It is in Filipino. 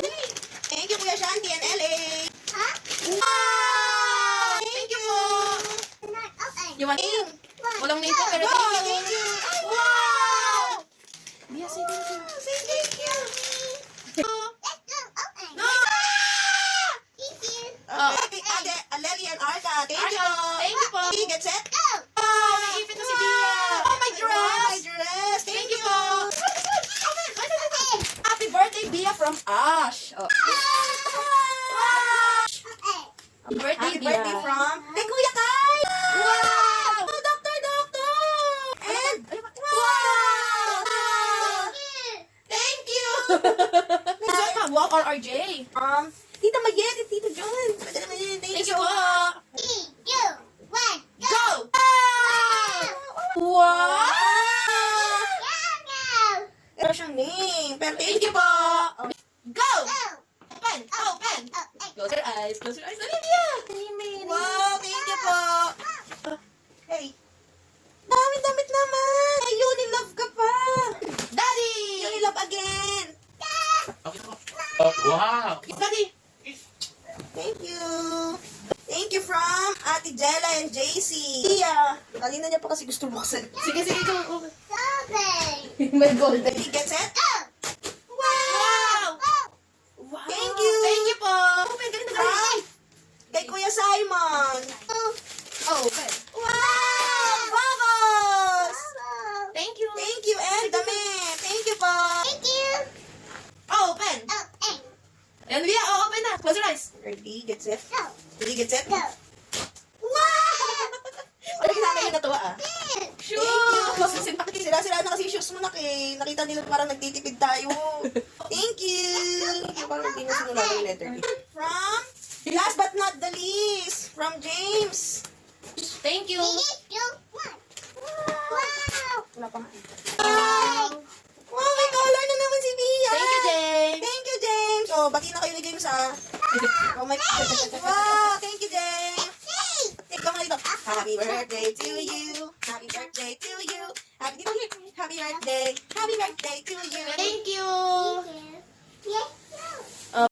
Thank you, Kuya Shanti and LA. Huh? Wow! Thank you po. You want Ing. walang name po, pero Thank you. Wow! Bia, say thank you. Say thank you. No! Okay, Ate, Aleli and Arca. Thank you. Arca, thank you po. Okay, get set. Oh, naipit na si Bia. Oh, my dress. Wow, My dress. Thank you. Happy birthday, Bia, from Ash. Oh. Happy birthday, Happy Bia. birthday from kay Kuya Kai. Wow! Oh, Doctor. And wow! Thank you. This one from Walk or RJ. Tita Mayet and Tito John. Pwede naman yun. Thank you po. Go! Wow! Ito siyang name. Pero Thank you po. Go! Open. Close your eyes. Olivia. Wow, thank you po. Hey. Damit naman. Ay, Unilove ka pa. Daddy. Unilove again. Oh, wow. Daddy. Thank you. Thank you from Ate Jella and JC. Iya. Kanina niya pa kasi gusto buksan. Sige, go. May golden. Ready, get set? Wow! Wow! Thank you. Thank you po! Open, From kay Kuya Simon. Open. Wow! Bubbles! Thank you. Thank you, and damit. Thank you po. Open. And Bia, open na. Close your eyes. Ready, get set? Ready, get set? Go. Wow! Parang nanay yung natuwa ah. Shoes. Thank you. Sira-sira na kasi yung shoes mo na kay. Nakita nila parang nagtitipid tayo. Thank you. Parang hindi mo sinulado yung letter D. From, last but not the least, from James. Thank you. Wala pa nga. Wow, may color na naman si Bia. Thank you, James. Thank you, James. Oh, bati na kayo ni James ah. Oh my God. Wow, thank you, James. Take mo dito. Happy birthday to you. Happy birthday to you. Happy birthday. Happy birthday to you. Thank you. Yes.